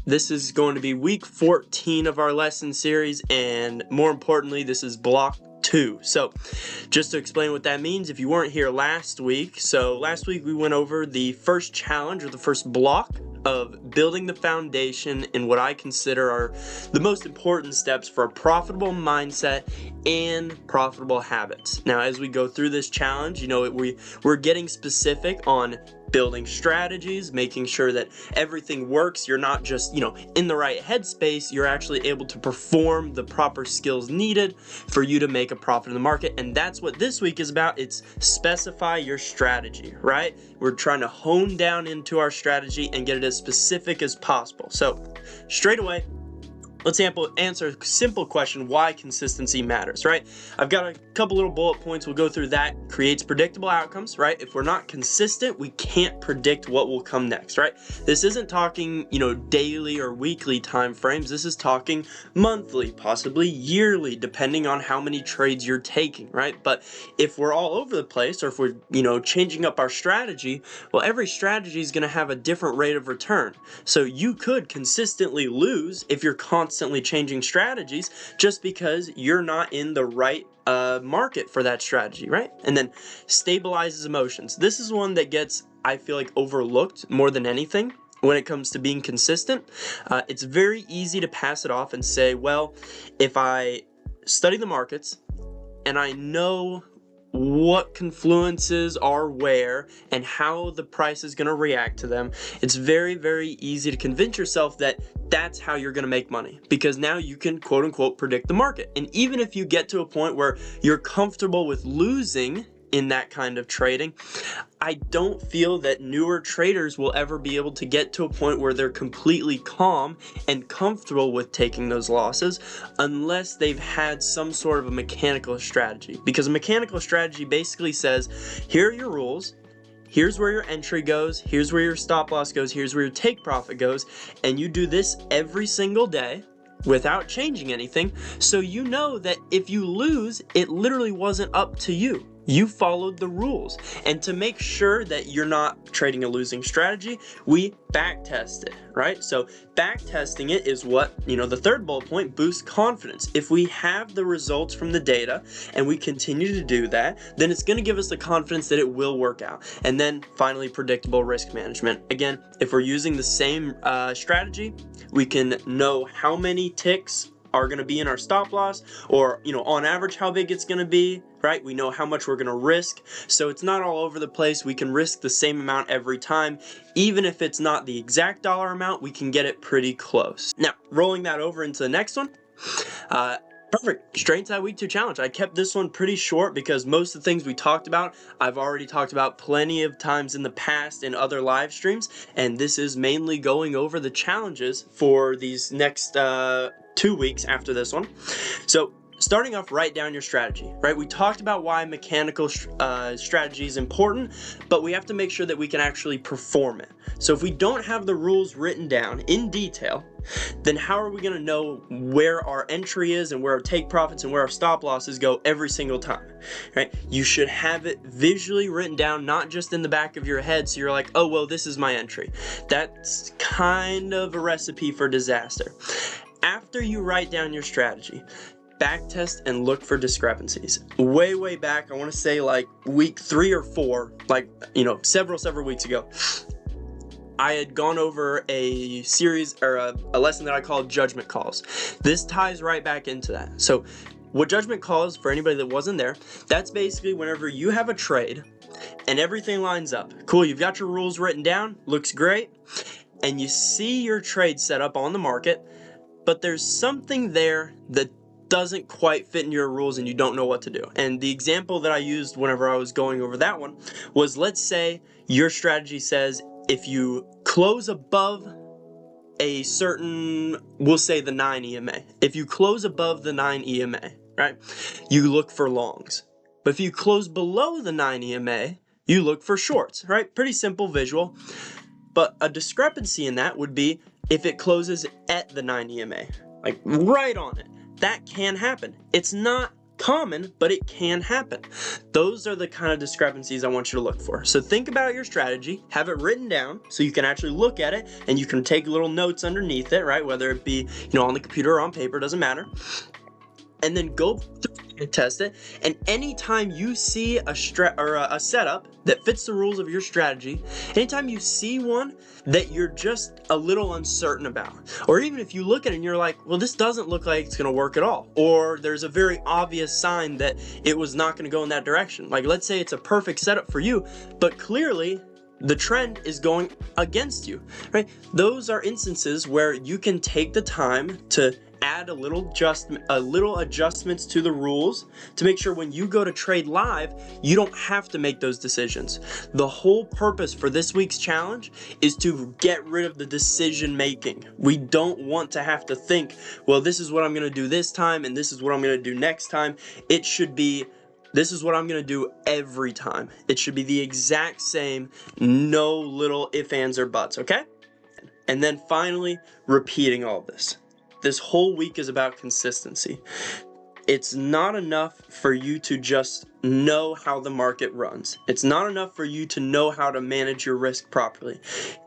This is going to be week 14 of our lesson series, and more importantly, this is block 2. So just to explain what that means, if you weren't here last week, we went over the first challenge, or the first block of building the foundation in what I consider are the most important steps for a profitable mindset and profitable habits. Now, as we go through this challenge, we're getting specific on building strategies, making sure that everything works. You're not just, in the right headspace, you're actually able to perform the proper skills needed for you to make a profit in the market. And that's what this week is about. It's specify your strategy, right? We're trying to hone down into our strategy and get it as specific as possible. So straight away, let's answer a simple question: why consistency matters, right? I've got a couple little bullet points. We'll go through that. Creates predictable outcomes, right? If we're not consistent, we can't predict what will come next, right? This isn't talking, daily or weekly time frames. This is talking monthly, possibly yearly, depending on how many trades you're taking, right? But if we're all over the place, or if we're, changing up our strategy, well, every strategy is going to have a different rate of return. So you could consistently lose if you're constantly changing strategies just because you're not in the right market for that strategy, right? And then stabilizes emotions. This is one that gets, I feel like, overlooked more than anything when it comes to being consistent. It's very easy to pass it off and say, well, if I study the markets and I know what confluences are where and how the price is going to react to them, it's very, very easy to convince yourself that that's how you're going to make money, because now you can quote unquote predict the market. And even if you get to a point where you're comfortable with losing in that kind of trading, I don't feel that newer traders will ever be able to get to a point where they're completely calm and comfortable with taking those losses unless they've had some sort of a mechanical strategy. Because a mechanical strategy basically says, here are your rules, here's where your entry goes, here's where your stop loss goes, here's where your take profit goes, and you do this every single day without changing anything, so you know that if you lose, it literally wasn't up to you. You followed the rules. And to make sure that you're not trading a losing strategy, we back test it, right? So back testing it is what, the third bullet point, boosts confidence. If we have the results from the data and we continue to do that, then it's going to give us the confidence that it will work out. And then finally, predictable risk management. Again, if we're using the same strategy, we can know how many ticks are going to be in our stop loss, or on average how big it's going to be, right? We know how much we're going to risk, so it's not all over the place. We can risk the same amount every time. Even if it's not the exact dollar amount, we can get it pretty close. Now, rolling that over into the next one, perfect, straight into that week 2 challenge. I kept this one pretty short because most of the things we talked about, I've already talked about plenty of times in the past in other live streams, and this is mainly going over the challenges for these next 2 weeks after this one. So starting off, write down your strategy, right? We talked about why mechanical strategy is important, but we have to make sure that we can actually perform it. So if we don't have the rules written down in detail, then how are we going to know where our entry is and where our take profits and where our stop losses go every single time, right? You should have it visually written down, not just in the back of your head, so you're like, oh, well, this is my entry. That's kind of a recipe for disaster. After you write down your strategy, backtest and look for discrepancies. Way back, I want to say like week 3 or 4, several weeks ago, I had gone over a series or a lesson that I called judgment calls. This ties right back into that. So what judgment calls, for anybody that wasn't there, that's basically whenever you have a trade and everything lines up. Cool, you've got your rules written down, looks great, and you see your trade set up on the market, but there's something there that doesn't quite fit in your rules and you don't know what to do. And the example that I used whenever I was going over that one was, let's say your strategy says if you close above a certain, we'll say the 9 EMA. If you close above the 9 EMA, right, you look for longs. But if you close below the 9 EMA, you look for shorts, right? Pretty simple visual. But a discrepancy in that would be if it closes at the 9 EMA, like right on it. That can happen. It's not common, but it can happen. Those are the kind of discrepancies I want you to look for. So think about your strategy, have it written down so you can actually look at it and you can take little notes underneath it, right? Whether it be, on the computer or on paper, doesn't matter. And then go through and test it. And anytime you see a setup that fits the rules of your strategy, anytime you see one that you're just a little uncertain about, or even if you look at it and you're like, well, this doesn't look like it's going to work at all, or there's a very obvious sign that it was not going to go in that direction. Like, let's say it's a perfect setup for you, but clearly the trend is going against you, right? Those are instances where you can take the time to add a little adjustments to the rules to make sure when you go to trade live, you don't have to make those decisions. The whole purpose for this week's challenge is to get rid of the decision making. We don't want to have to think, well, this is what I'm going to do this time and this is what I'm going to do next time. It should be, this is what I'm going to do every time. It should be the exact same, no little ifs, ands, or buts, okay? And then finally, repeating all this. This whole week is about consistency. It's not enough for you to just know how the market runs. It's not enough for you to know how to manage your risk properly.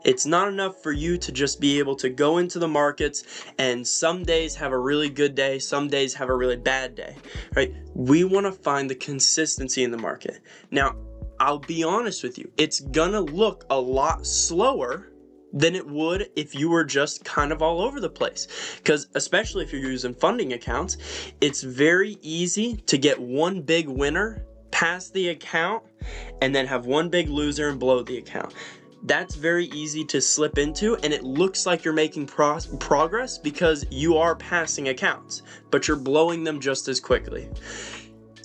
It's not enough for you to just be able to go into the markets and some days have a really good day, some days have a really bad day, right? We want to find the consistency in the market. Now, I'll be honest with you, it's gonna look a lot slower than it would if you were just kind of all over the place. Because especially if you're using funding accounts, it's very easy to get one big winner past the account and then have one big loser and blow the account. That's very easy to slip into, and it looks like you're making progress because you are passing accounts, but you're blowing them just as quickly.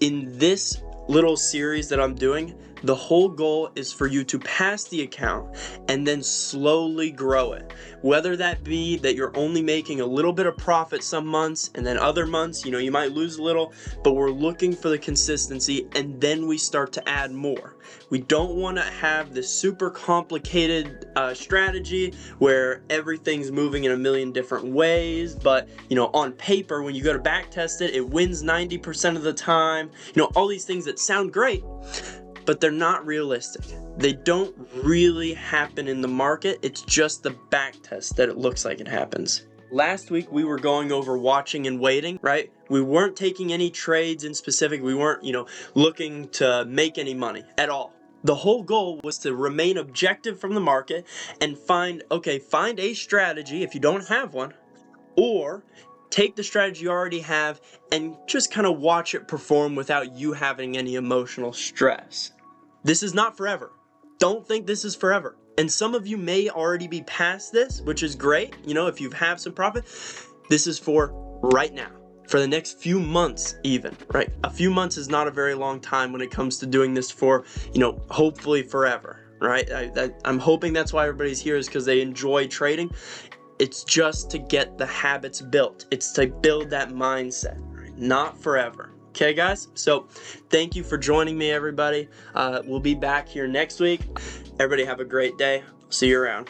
In this little series that I'm doing, the whole goal is for you to pass the account and then slowly grow it. Whether that be that you're only making a little bit of profit some months and then other months, you might lose a little, but we're looking for the consistency and then we start to add more. We don't want to have this super complicated strategy where everything's moving in a million different ways, but on paper, when you go to back test it, it wins 90% of the time. All these things that sound great, but they're not realistic. They don't really happen in the market. It's just the back test that it looks like it happens. Last week we were going over watching and waiting, right? We weren't taking any trades in specific. We weren't, looking to make any money at all. The whole goal was to remain objective from the market and find a strategy if you don't have one, or take the strategy you already have and just kind of watch it perform without you having any emotional stress. This is not forever. Don't think this is forever. And some of you may already be past this, which is great. If you have some profit, this is for right now, for the next few months even, right? A few months is not a very long time when it comes to doing this for, hopefully forever, right? I'm hoping that's why everybody's here, is because they enjoy trading. It's just to get the habits built. It's to build that mindset, right? Not forever. Okay, guys? So thank you for joining me, everybody. We'll be back here next week. Everybody have a great day. See you around.